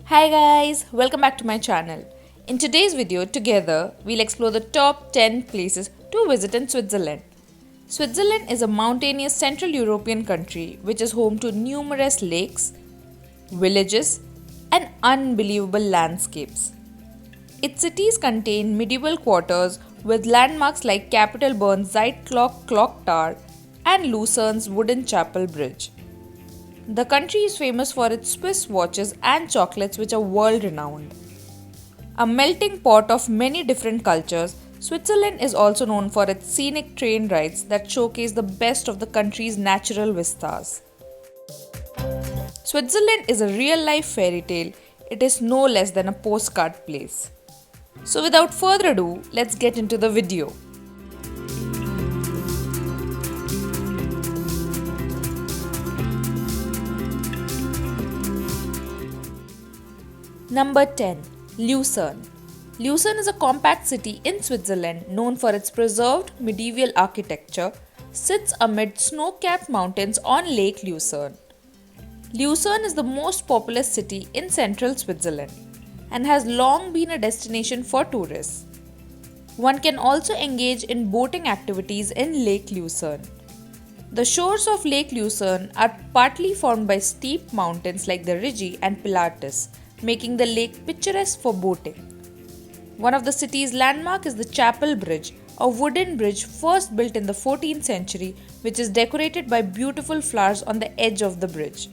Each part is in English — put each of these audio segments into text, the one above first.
Hi guys, welcome back to my channel. In today's video, together, we'll explore the top 10 places to visit in Switzerland. Switzerland is a mountainous Central European country which is home to numerous lakes, villages, and unbelievable landscapes. Its cities contain medieval quarters with landmarks like Capital Bern's Zytglogge clock tower and Lucerne's wooden chapel bridge. The country is famous for its Swiss watches and chocolates which are world renowned. A melting pot of many different cultures, Switzerland is also known for its scenic train rides that showcase the best of the country's natural vistas. Switzerland is a real life fairy tale. It is no less than a postcard place. So without further ado, let's get into the video. Number 10. Lucerne. Lucerne is a compact city in Switzerland known for its preserved medieval architecture, sits amid snow-capped mountains on Lake Lucerne. Lucerne is the most populous city in central Switzerland and has long been a destination for tourists. One can also engage in boating activities in Lake Lucerne. The shores of Lake Lucerne are partly formed by steep mountains like the Rigi and Pilatus, making the lake picturesque for boating. One of the city's landmarks is the Chapel Bridge, a wooden bridge first built in the 14th century which is decorated by beautiful flowers on the edge of the bridge.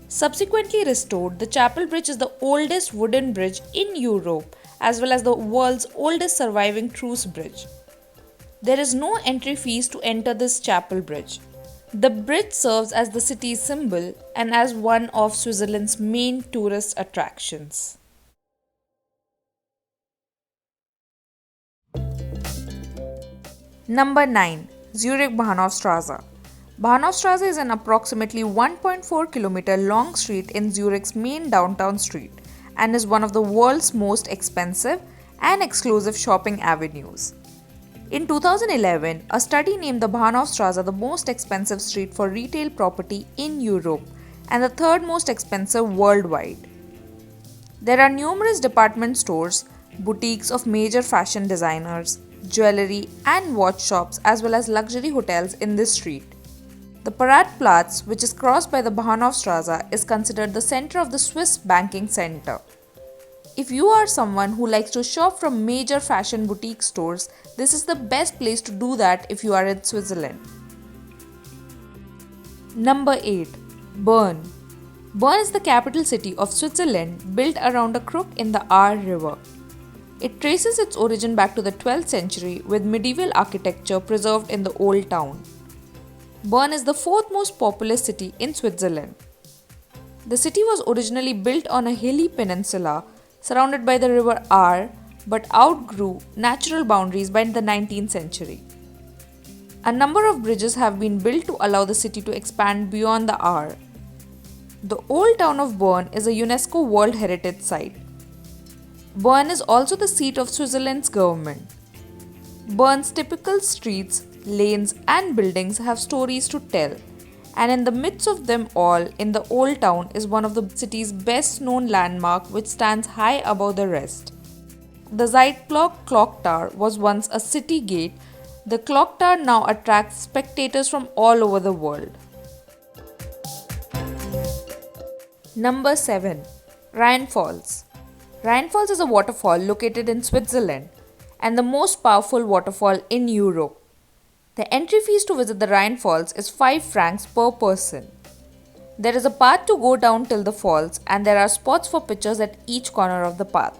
Subsequently restored, the Chapel Bridge is the oldest wooden bridge in Europe as well as the world's oldest surviving truce bridge. There is no entry fees to enter this Chapel Bridge. The bridge serves as the city's symbol and as one of Switzerland's main tourist attractions. Number 9. Zürich Bahnhofstrasse. Bahnhofstrasse is an approximately 1.4 km long street in Zurich's main downtown street and is one of the world's most expensive and exclusive shopping avenues. In 2011, a study named the Bahnhofstrasse the most expensive street for retail property in Europe and the third most expensive worldwide. There are numerous department stores, boutiques of major fashion designers, jewelry and watch shops as well as luxury hotels in this street. The Paradeplatz, which is crossed by the Bahnhofstrasse, is considered the center of the Swiss banking center. If you are someone who likes to shop from major fashion boutique stores, this is the best place to do that if you are in Switzerland. Number 8. Bern. Bern is the capital city of Switzerland, built around a crook in the Aar River. It traces its origin back to the 12th century with medieval architecture preserved in the old town. Bern is the fourth most populous city in Switzerland. The city was originally built on a hilly peninsula surrounded by the river Aar, but outgrew natural boundaries by the 19th century. A number of bridges have been built to allow the city to expand beyond the Aar. The old town of Bern is a UNESCO World Heritage Site. Bern is also the seat of Switzerland's government. Bern's typical streets, lanes, and buildings have stories to tell, and in the midst of them all, in the old town is one of the city's best known landmarks which stands high above the rest. The Zytglogge clock tower was once a city gate. The clock tower now attracts spectators from all over the world. Number 7. Rhine Falls. Rhine Falls is a waterfall located in Switzerland and the most powerful waterfall in Europe. The entry fees to visit the Rhine Falls is 5 francs per person. There is a path to go down till the falls and there are spots for pictures at each corner of the path.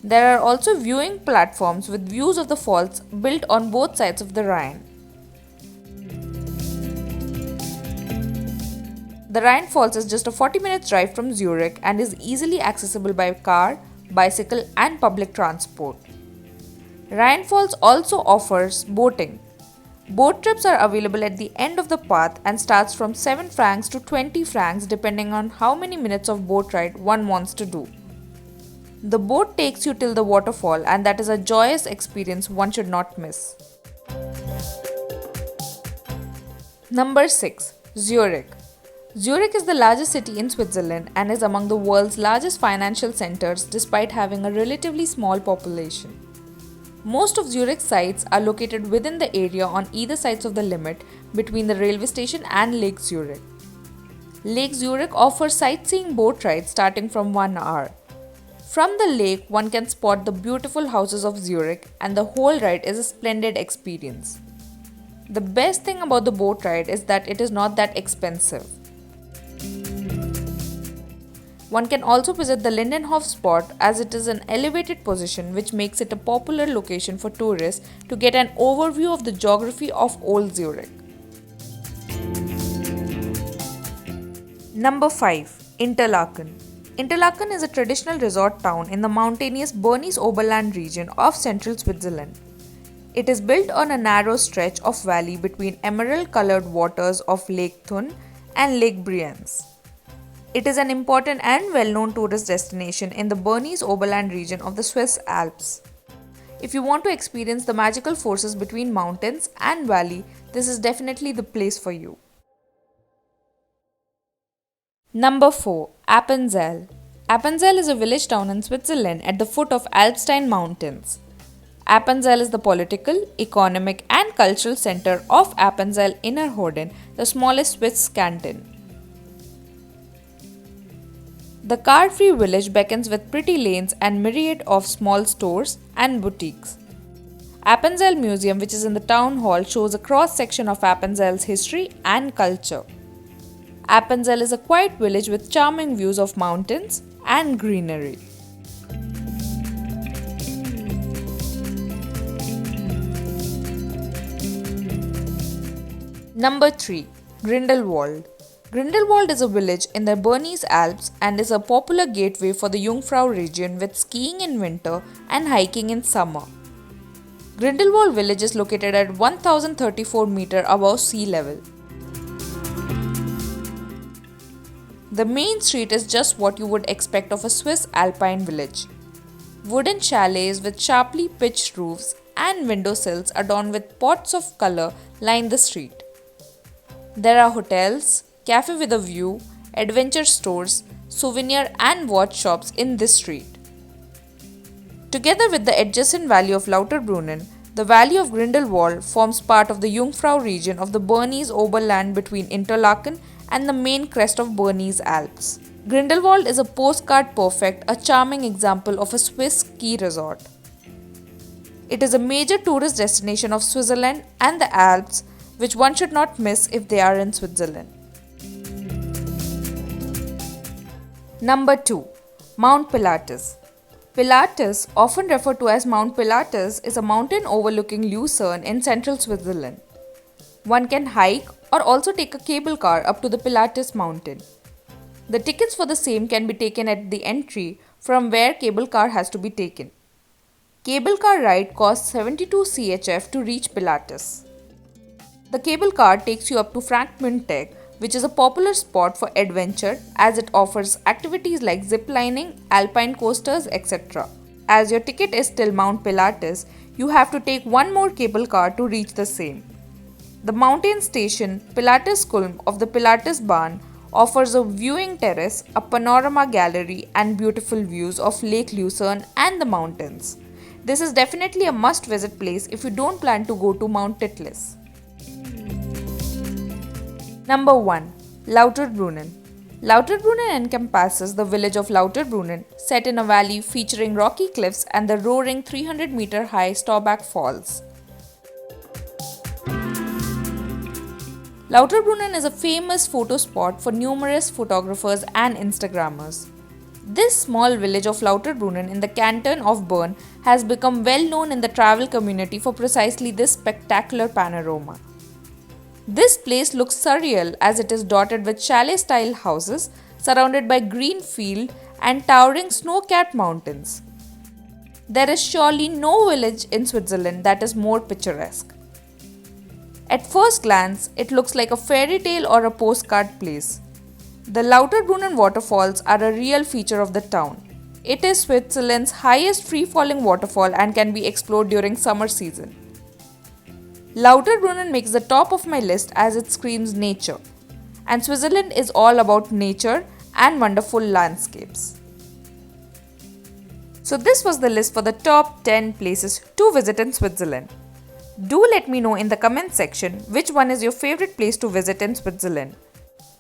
There are also viewing platforms with views of the falls built on both sides of the Rhine. The Rhine Falls is just a 40-minute drive from Zurich and is easily accessible by car, bicycle and public transport. Rhine Falls also offers boating. Boat trips are available at the end of the path and starts from 7 francs to 20 francs depending on how many minutes of boat ride one wants to do. The boat takes you till the waterfall and that is a joyous experience one should not miss. Number 6. Zurich. Zurich is the largest city in Switzerland and is among the world's largest financial centers despite having a relatively small population. Most of Zurich's sites are located within the area on either sides of the limit between the railway station and Lake Zurich. Lake Zurich offers sightseeing boat rides starting from 1 hour. From the lake, one can spot the beautiful houses of Zurich, and the whole ride is a splendid experience. The best thing about the boat ride is that it is not that expensive. One can also visit the Lindenhof spot as it is an elevated position which makes it a popular location for tourists to get an overview of the geography of Old Zurich. Number 5. Interlaken. Interlaken is a traditional resort town in the mountainous Bernese Oberland region of central Switzerland. It is built on a narrow stretch of valley between emerald-colored waters of Lake Thun and Lake Brienz. It is an important and well-known tourist destination in the Bernese Oberland region of the Swiss Alps. If you want to experience the magical forces between mountains and valley, this is definitely the place for you. Number 4. Appenzell. Appenzell is a village town in Switzerland at the foot of Alpstein Mountains. Appenzell is the political, economic and cultural center of Appenzell Innerrhoden, the smallest Swiss canton. The car-free village beckons with pretty lanes and myriad of small stores and boutiques. Appenzell Museum, which is in the town hall, shows a cross-section of Appenzell's history and culture. Appenzell is a quiet village with charming views of mountains and greenery. Number 3. Grindelwald. Grindelwald is a village in the Bernese Alps and is a popular gateway for the Jungfrau region with skiing in winter and hiking in summer. Grindelwald village is located at 1034 meters above sea level. The main street is just what you would expect of a Swiss alpine village. Wooden chalets with sharply pitched roofs and windowsills adorned with pots of color line the street. There are hotels, cafe with a view, adventure stores, souvenir and watch shops in this street. Together with the adjacent valley of Lauterbrunnen, the valley of Grindelwald forms part of the Jungfrau region of the Bernese Oberland between Interlaken and the main crest of Bernese Alps. Grindelwald is a postcard perfect, a charming example of a Swiss ski resort. It is a major tourist destination of Switzerland and the Alps, which one should not miss if they are in Switzerland. Number 2. Mount Pilatus. Pilatus, often referred to as Mount Pilatus, is a mountain overlooking Lucerne in central Switzerland. One can hike or also take a cable car up to the Pilatus mountain. The tickets for the same can be taken at the entry from where cable car has to be taken. Cable car ride costs 72 CHF to reach Pilatus. The cable car takes you up to Frank-Müntek, which is a popular spot for adventure as it offers activities like zip lining, alpine coasters, etc. As your ticket is till Mount Pilatus, you have to take one more cable car to reach the same. The mountain station, Pilatus Kulm of the Pilatus Bahn, offers a viewing terrace, a panorama gallery and beautiful views of Lake Lucerne and the mountains. This is definitely a must-visit place if you don't plan to go to Mount Titlis. Number 1. Lauterbrunnen. Lauterbrunnen encompasses the village of Lauterbrunnen, set in a valley featuring rocky cliffs and the roaring 300-meter high Staubach Falls. Lauterbrunnen is a famous photo spot for numerous photographers and Instagrammers. This small village of Lauterbrunnen in the canton of Bern has become well known in the travel community for precisely this spectacular panorama. This place looks surreal as it is dotted with chalet-style houses surrounded by green field and towering snow-capped mountains. There is surely no village in Switzerland that is more picturesque. At first glance, it looks like a fairy tale or a postcard place. The Lauterbrunnen waterfalls are a real feature of the town. It is Switzerland's highest free-falling waterfall and can be explored during summer season. Lauterbrunnen makes the top of my list as it screams nature. and Switzerland is all about nature and wonderful landscapes. So this was the list for the top 10 places to visit in Switzerland. Do let me know in the comment section which one is your favorite place to visit in Switzerland.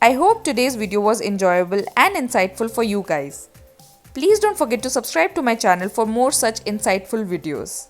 I hope today's video was enjoyable and insightful for you guys. Please don't forget to subscribe to my channel for more such insightful videos.